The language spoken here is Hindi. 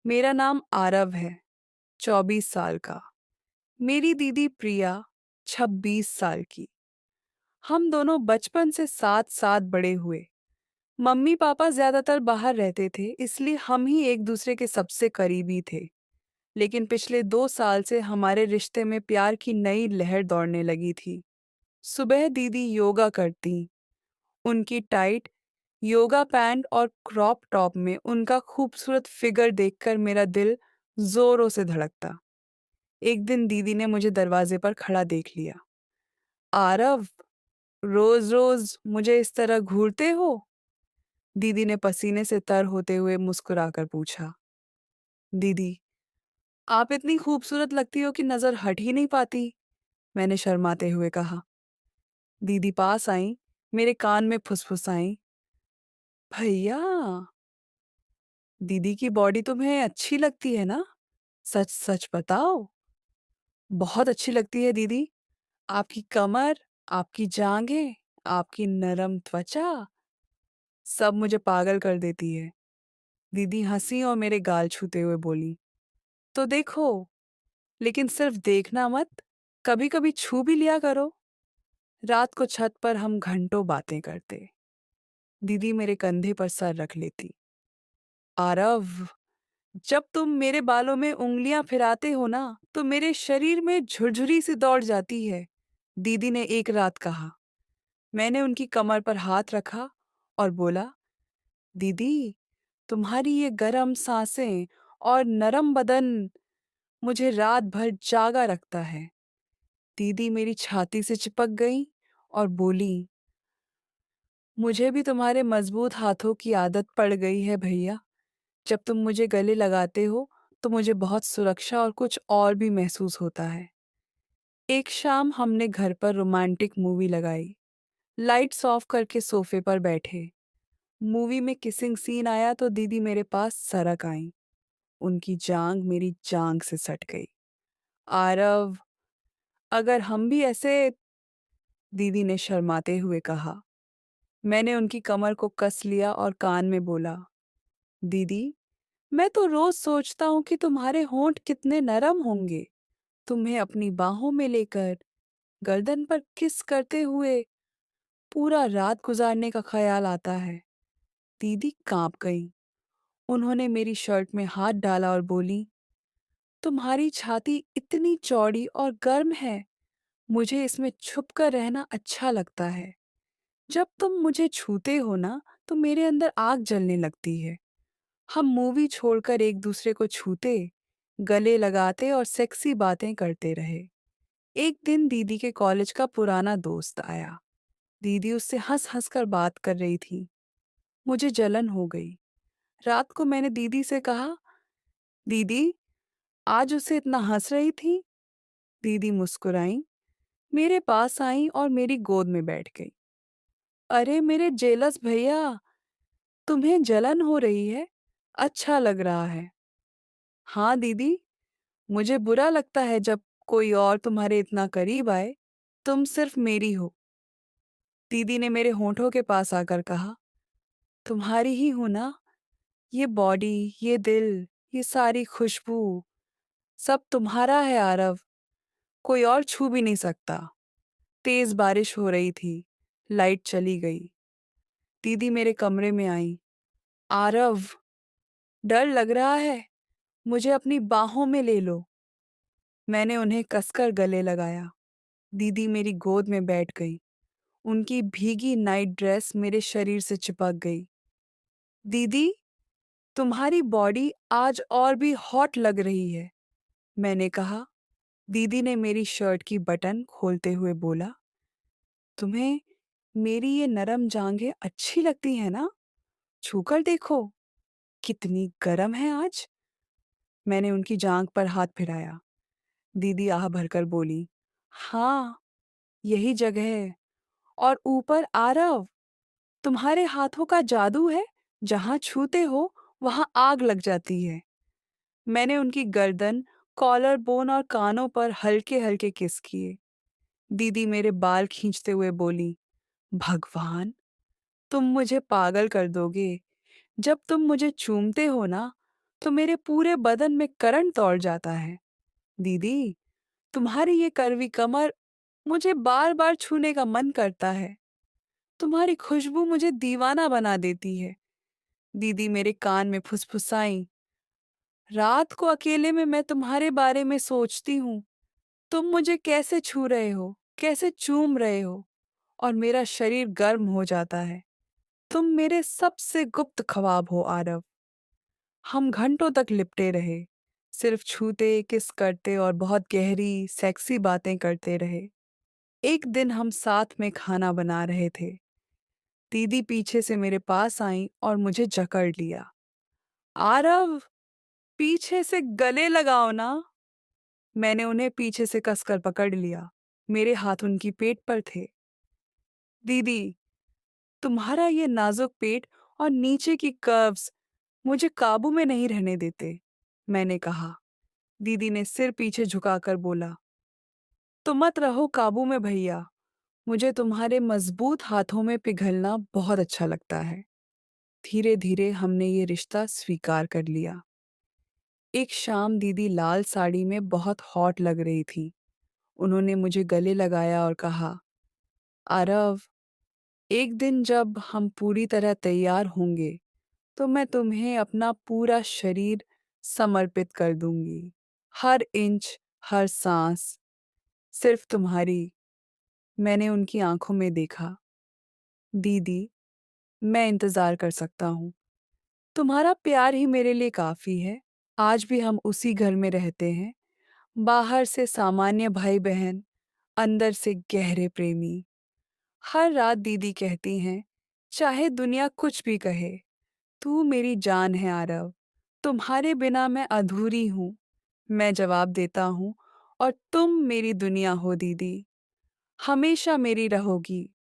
मेरा नाम आरव है, 24 साल का। मेरी दीदी प्रिया, 26 साल की। हम दोनों बचपन से साथ साथ बड़े हुए। मम्मी पापा ज्यादातर बाहर रहते थे, इसलिए हम ही एक दूसरे के सबसे करीबी थे। लेकिन पिछले 2 साल से हमारे रिश्ते में प्यार की नई लहर दौड़ने लगी थी। सुबह दीदी योगा करती। उनकी टाइट योगा पैंट और क्रॉप टॉप में उनका खूबसूरत फिगर देखकर मेरा दिल जोरों से धड़कता। एक दिन दीदी ने मुझे दरवाजे पर खड़ा देख लिया। आरव, रोज रोज मुझे इस तरह घूरते हो? दीदी ने पसीने से तर होते हुए मुस्कुराकर पूछा। दीदी, आप इतनी खूबसूरत लगती हो कि नजर हट ही नहीं पाती, मैंने शर्माते हुए कहा। दीदी पास आई, मेरे कान में फुसफुसाई। भैया, दीदी की बॉडी तुम्हें अच्छी लगती है ना? सच सच बताओ। बहुत अच्छी लगती है दीदी। आपकी कमर, आपकी जांघें, आपकी नरम त्वचा, सब मुझे पागल कर देती है। दीदी हंसी और मेरे गाल छूते हुए बोली, तो देखो, लेकिन सिर्फ देखना मत, कभी कभी छू भी लिया करो। रात को छत पर हम घंटों बातें करते। दीदी मेरे कंधे पर सर रख लेती। आरव, जब तुम मेरे बालों में उंगलियां फिराते हो ना, तो मेरे शरीर में झुरझुरी सी दौड़ जाती है, दीदी ने एक रात कहा। मैंने उनकी कमर पर हाथ रखा और बोला, दीदी, तुम्हारी ये गरम सांसें और नरम बदन मुझे रात भर जागा रखता है। दीदी मेरी छाती से चिपक गई और बोली, मुझे भी तुम्हारे मजबूत हाथों की आदत पड़ गई है भैया। जब तुम मुझे गले लगाते हो तो मुझे बहुत सुरक्षा और कुछ और भी महसूस होता है। एक शाम हमने घर पर रोमांटिक मूवी लगाई। लाइट्स ऑफ करके सोफे पर बैठे। मूवी में किसिंग सीन आया तो दीदी मेरे पास सरक आई। उनकी जांग मेरी जांग से सट गई। आरव, अगर हम भी ऐसे, दीदी ने शर्माते हुए कहा। मैंने उनकी कमर को कस लिया और कान में बोला, दीदी, मैं तो रोज सोचता हूँ कि तुम्हारे होंठ कितने नरम होंगे। तुम्हें अपनी बाहों में लेकर गर्दन पर किस करते हुए पूरा रात गुजारने का ख्याल आता है। दीदी कांप गई। उन्होंने मेरी शर्ट में हाथ डाला और बोली, तुम्हारी छाती इतनी चौड़ी और गर्म है, मुझे इसमें छुप कर रहना अच्छा लगता है। जब तुम मुझे छूते हो ना, तो मेरे अंदर आग जलने लगती है। हम मूवी छोड़कर एक दूसरे को छूते, गले लगाते और सेक्सी बातें करते रहे। एक दिन दीदी के कॉलेज का पुराना दोस्त आया। दीदी उससे हंस हंस कर बात कर रही थी। मुझे जलन हो गई। रात को मैंने दीदी से कहा, दीदी, आज उससे इतना हंस रही थी? दीदी मुस्कुराई, मेरे पास आई और मेरी गोद में बैठ गई। अरे मेरे जेलस भैया, तुम्हें जलन हो रही है? अच्छा लग रहा है। हाँ दीदी, मुझे बुरा लगता है जब कोई और तुम्हारे इतना करीब आए। तुम सिर्फ मेरी हो। दीदी ने मेरे होंठों के पास आकर कहा, तुम्हारी ही हूं ना? ये बॉडी, ये दिल, ये सारी खुशबू, सब तुम्हारा है आरव। कोई और छू भी नहीं सकता। तेज बारिश हो रही थी। लाइट चली गई। दीदी मेरे कमरे में आई। आरव, डर लग रहा है, मुझे अपनी बाहों में ले लो। मैंने उन्हें कसकर गले लगाया। दीदी मेरी गोद में बैठ गई। उनकी भीगी नाइट ड्रेस मेरे शरीर से चिपक गई। दीदी, तुम्हारी बॉडी आज और भी हॉट लग रही है, मैंने कहा। दीदी ने मेरी शर्ट की बटन खोलते हुए बोला, तुम्हें मेरी ये नरम जांघें अच्छी लगती है ना? छूकर देखो, कितनी गर्म है आज। मैंने उनकी जांघ पर हाथ फिराया। दीदी आह भरकर बोली, हाँ, यही जगह है। और ऊपर आरव, तुम्हारे हाथों का जादू है, जहां छूते हो वहां आग लग जाती है। मैंने उनकी गर्दन, कॉलर बोन और कानों पर हल्के हल्के किस किए। दीदी मेरे बाल खींचते हुए बोली, भगवान, तुम मुझे पागल कर दोगे। जब तुम मुझे चूमते हो ना, तो मेरे पूरे बदन में करंट दौड़ जाता है। दीदी, तुम्हारी ये कड़वी कमर मुझे बार-बार छूने का मन करता है। तुम्हारी खुशबू मुझे दीवाना बना देती है। दीदी मेरे कान में फुसफुसाईं, रात को अकेले में मैं तुम्हारे बारे में सोचती हूँ। तुम मुझे कैसे छू रहे हो, कैसे चूम रहे हो और मेरा शरीर गर्म हो जाता है। तुम मेरे सबसे गुप्त ख्वाब हो आरव। हम घंटों तक लिपटे रहे, सिर्फ छूते, किस करते और बहुत गहरी, सेक्सी बातें करते रहे। एक दिन हम साथ में खाना बना रहे थे। दीदी पीछे से मेरे पास आईं और मुझे जकड़ लिया। आरव, पीछे से गले लगाओ ना। मैंने उन्हें पीछे से कसकर पकड़ लिया। मेरे हाथ उनकी पेट पर थे। दीदी, तुम्हारा ये नाजुक पेट और नीचे की कर्व्स मुझे काबू में नहीं रहने देते, मैंने कहा। दीदी ने सिर पीछे झुकाकर बोला, तो मत रहो काबू में भैया। मुझे तुम्हारे मजबूत हाथों में पिघलना बहुत अच्छा लगता है। धीरे धीरे हमने ये रिश्ता स्वीकार कर लिया। एक शाम दीदी लाल साड़ी में बहुत हॉट लग रही थी। उन्होंने मुझे गले लगाया और कहा, आरव, एक दिन जब हम पूरी तरह तैयार होंगे तो मैं तुम्हें अपना पूरा शरीर समर्पित कर दूंगी। हर इंच, हर सांस, सिर्फ तुम्हारी। मैंने उनकी आंखों में देखा। दीदी, मैं इंतजार कर सकता हूँ। तुम्हारा प्यार ही मेरे लिए काफी है। आज भी हम उसी घर में रहते हैं। बाहर से सामान्य भाई बहन, अंदर से गहरे प्रेमी। हर रात दीदी कहती हैं, चाहे दुनिया कुछ भी कहे, तू मेरी जान है आरव। तुम्हारे बिना मैं अधूरी हूँ। मैं जवाब देता हूँ, और तुम मेरी दुनिया हो दीदी। हमेशा मेरी रहोगी।